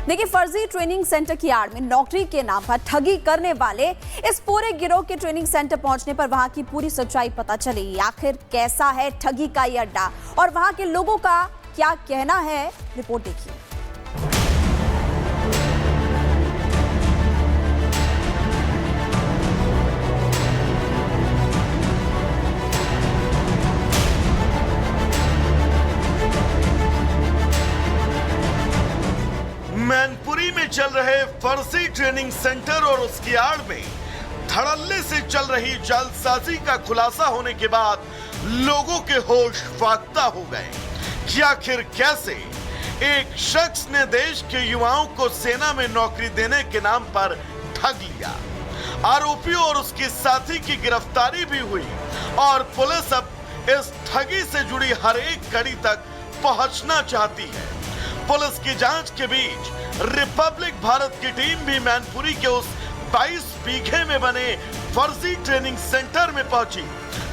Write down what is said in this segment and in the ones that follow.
देखिए, फर्जी training centre की आड़ में नौकरी के नाम पर ठगी करने वाले इस पूरे गिरोह के ट्रेनिंग सेंटर पहुंचने पर वहां की पूरी सच्चाई पता चली। आखिर कैसा है ठगी का ये अड्डा और वहां के लोगों का क्या कहना है, रिपोर्ट देखिए। मैनपुरी में चल रहे फर्जी ट्रेनिंग सेंटर और उसकी आड़ में धड़ल्ले से चल रही जालसाजी का खुलासा होने के बाद लोगों के होश फाख्ता हो गए कि आखिर कैसे एक शख्स ने देश के युवाओं को सेना में नौकरी देने के नाम पर ठग लिया। आरोपी और उसके साथी की गिरफ्तारी भी हुई और पुलिस अब इस ठगी से जुड़ी हर एक कड़ी तक पहुंचना चाहती है। पुलिस की जांच के बीच रिपब्लिक भारत की टीम भी मैनपुरी के उस 22 बीघे में बने फर्जी ट्रेनिंग सेंटर में पहुंची,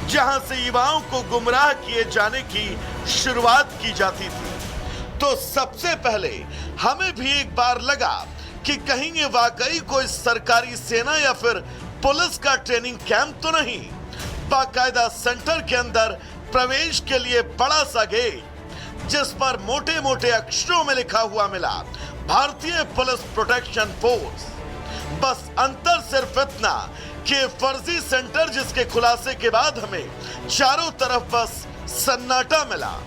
जहां से युवाओं को गुमराह किए जाने की शुरुआत की जाती थी। तो सबसे पहले हमें भी एक बार लगा कि कहीं ये वाकई कोई सरकारी सेना या फिर पुलिस का ट्रेनिंग कैंप तो नहीं। बाकायदा सेंटर के अंदर प्रवेश के लिए बड़ा सा गेट, जिस पर मोटे मोटे अक्षरों में लिखा हुआ मिला भारतीय पुलिस प्रोटेक्शन फोर्स। बस अंतर सिर्फ इतना कि फर्जी सेंटर जिसके खुलासे के बाद हमें चारों तरफ बस सन्नाटा मिला।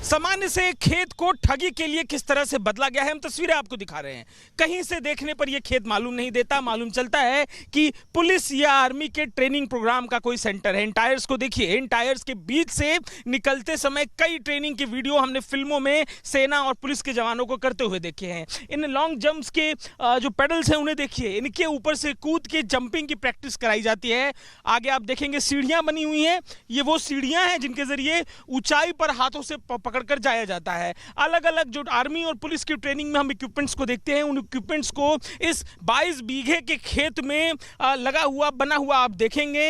सामान्य से खेत को ठगी के लिए किस तरह से बदला गया है, हम तस्वीरें आपको दिखा रहे हैं। कहीं से देखने पर यह खेत मालूम नहीं देता, मालूम चलता है कि पुलिस या आर्मी के ट्रेनिंग प्रोग्राम का कोई सेंटर है। इन टायर्स को देखिए, इन टायर्स के बीच से निकलते समय कई ट्रेनिंग के वीडियो हमने फिल्मों में सेना और पुलिस के जवानों को करते हुए देखे हैं। इन लॉन्ग जंप्स के जो पेडल्स हैं उन्हें देखिए, इनके ऊपर से कूद के जंपिंग की प्रैक्टिस कराई जाती है। आगे आप देखेंगे सीढ़ियां बनी हुई हैं, ये वो सीढ़ियां हैं जिनके जरिए ऊंचाई पर हाथों से पकड़कर जाया जाता है। अलग अलग जो आर्मी और पुलिस की ट्रेनिंग में हम इक्विपमेंट्स को देखते हैं, उन इक्विपमेंट्स को इस 22 बीघे के खेत में लगा हुआ बना हुआ आप देखेंगे।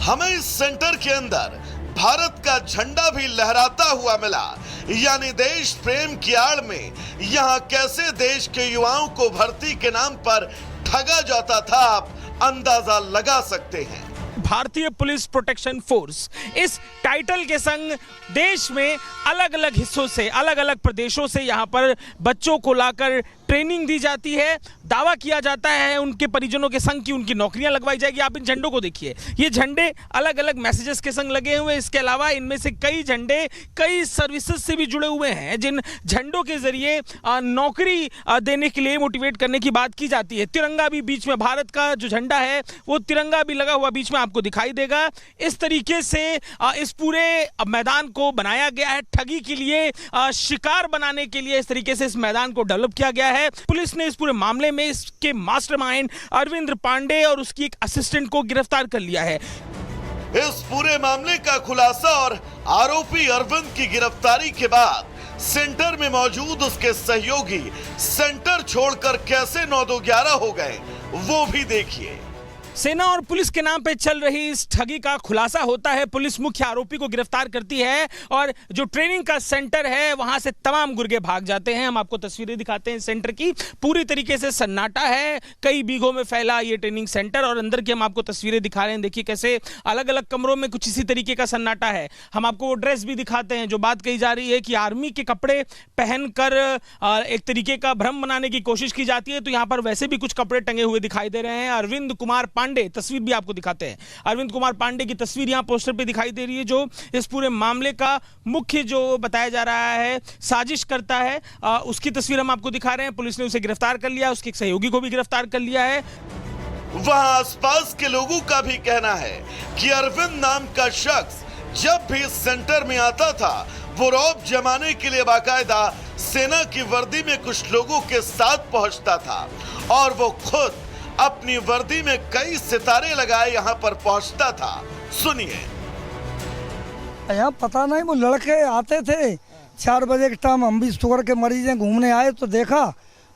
हमें इस सेंटर के अंदर भारत का झंडा भी लहराता हुआ मिला, यानी देश प्रेम की आड़ में यहाँ कैसे देश के युवाओं को भर्ती के नाम पर ठगा जाता था, आप अंदाजा लगा सकते हैं। भारतीय पुलिस प्रोटेक्शन फोर्स, इस टाइटल के संग देश में अलग अलग हिस्सों से, अलग अलग प्रदेशों से यहाँ पर बच्चों को लाकर ट्रेनिंग दी जाती है। दावा किया जाता है उनके परिजनों के संग कि उनकी नौकरियां लगवाई जाएगी। आप इन झंडों को देखिए, ये झंडे अलग अलग मैसेजेस के संग लगे हुए हैं। इसके अलावा इनमें से कई झंडे कई सर्विसेज से भी जुड़े हुए हैं, जिन झंडों के जरिए नौकरी देने के लिए मोटिवेट करने की बात की जाती है। तिरंगा भी बीच में, भारत का जो झंडा है वो तिरंगा भी लगा हुआ बीच में आपको दिखाई देगा। इस तरीके से इस पूरे मैदान को बनाया गया है ठगी के लिए, शिकार बनाने के लिए। इस तरीके से इस मैदान को डेवलप किया गया है। पुलिस ने इस पूरे मामले में इसके मास्टरमाइंड अरविंद पांडे और उसकी एक असिस्टेंट को गिरफ्तार कर लिया है। इस पूरे मामले का खुलासा और आरोपी अरविंद की गिरफ्तारी के बाद सेंटर में मौजूद उसके सहयोगी सेंटर छोड़कर कैसे 9-2-11 हो गए, वो भी देखिए। सेना और पुलिस के नाम पे चल रही इस ठगी का खुलासा होता है। पुलिस मुख्य आरोपी को गिरफ्तार करती है और जो ट्रेनिंग का सेंटर है वहां से तमाम गुर्गे भाग जाते हैं। हम आपको तस्वीरें दिखाते हैं सेंटर की, पूरी तरीके से सन्नाटा है। कई बीघों में फैला ये ट्रेनिंग सेंटर और अंदर की हम आपको तस्वीरें दिखा रहे हैं। देखिए कैसे अलग अलग कमरों में कुछ इसी तरीके का सन्नाटा है। हम आपको वो ड्रेस भी दिखाते हैं। जो बात कही जा रही है कि आर्मी के कपड़े पहनकर एक तरीके का भ्रम बनाने की कोशिश की जाती है, तो यहाँ पर वैसे भी कुछ कपड़े टंगे हुए दिखाई दे रहे हैं। अरविंद कुमार पांडे, तस्वीर भी आपको दिखाते हैं। अरविंद कुमार पांडे की तस्वीर यहां पोस्टर पे दिखाई दे रही है, जो इस पूरे मामले का मुख्य जो बताया जा रहा है साजिश करता है, उसकी तस्वीर हम आपको दिखा रहे हैं। पुलिस ने उसे गिरफ्तार कर लिया, उसके एक सहयोगी को भी गिरफ्तार कर लिया है। वहां आसपास के लोगों का भी कहना है कि अरविंद नाम का शख्स जब भी सेंटर में आता था, वो रौब जमाने के लिए बाकायदा सेना की वर्दी में कुछ लोगों के साथ पहुंचता था और वो खुद अपनी वर्दी में कई सितारे लगाए यहाँ पर पहुंचता था। सुनिए। यहाँ पता नहीं, वो लड़के आते थे 4 बजे के टाइम, हम भी शुगर के मरीज हैं, घूमने आए तो देखा,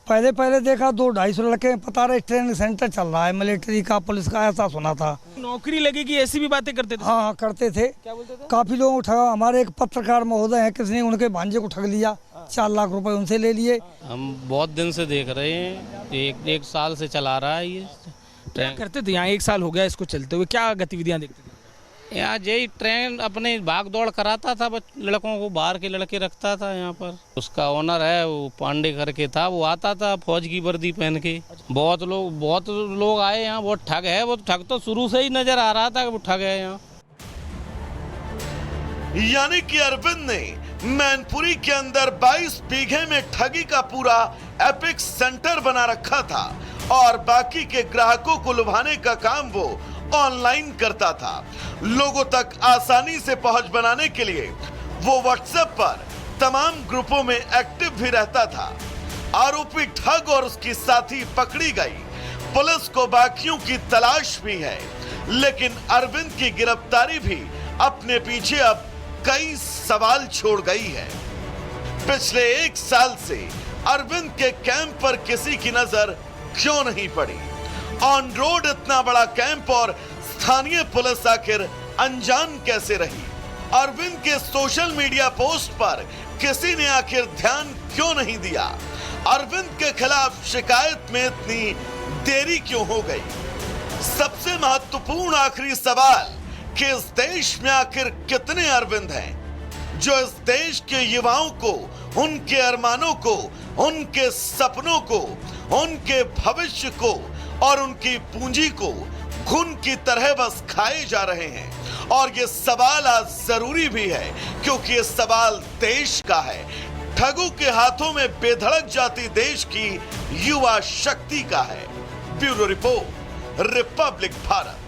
पहले देखा 200-250 लड़के बता रहे ट्रेनिंग सेंटर चल रहा है मिलिट्री का, पुलिस का, ऐसा सुना था। नौकरी लगेगी ऐसी भी बातें करते थे? हाँ करते थे। क्या बोलते थे? काफी लोगों को ठगा। हमारे एक पत्रकार महोदय हैं, किसी ने उनके भांजे को ठग लिया, 4 लाख रुपए उनसे ले लिए। हम बहुत दिन से देख रहे हैं, एक साल से चला रहा है ये क्या ट्रेन। करते थे यहाँ? 1 साल हो गया इसको चलते हुए, क्या गतिविधियां देखते थे? यहाँ यही ट्रेन अपने भाग दौड़ कराता था, लड़कों को बाहर के लड़के रखता था यहाँ पर। उसका ओनर है वो पांडे करके था, वो आता था फौज की वर्दी पहन के। बहुत लोग आए यहाँ, बहुत ठग है वो। ठग तो शुरू से ही नजर आ रहा था कि वो ठग है यहाँ। यानी कि अरविंद ने मैनपुरी के अंदर 22 बीघे में ठगी का पूरा एपिक सेंटर बना रखा था और बाकी के ग्राहकों को लुभाने का काम वो ऑनलाइन करता था। लोगों तक आसानी से पहुंच बनाने के लिए वो व्हाट्सएप पर तमाम ग्रुपों में एक्टिव भी रहता था। आरोपी ठग और उसकी साथी पकड़ी गई। पुलिस को बाकियों की तलाश भी है, लेकिन अरविंद की गिरफ्तारी भी अपने पीछे अब कई सवाल छोड़ गई है। पिछले 1 साल से अरविंद के कैंप पर किसी की नजर क्यों नहीं पड़ी? ऑन रोड इतना बड़ा कैंप और स्थानीय पुलिस आखिर अनजान कैसे रही? अरविंद के सोशल मीडिया पोस्ट पर किसी ने आखिर ध्यान क्यों नहीं दिया? अरविंद के खिलाफ शिकायत में इतनी देरी क्यों हो गई? सबसे महत्वपूर्ण आखिरी सवाल कि इस देश में आखिर कितने अरविंद हैं जो इस देश के युवाओं को, उनके अरमानों को, उनके सपनों को, उनके भविष्य को और उनकी पूंजी को खून की तरह बस खाए जा रहे हैं। और ये सवाल आज जरूरी भी है क्योंकि ये सवाल देश का है। ठगों के हाथों में बेधड़क जाती देश की युवा शक्ति का है। Bureau report, Republic Bharat.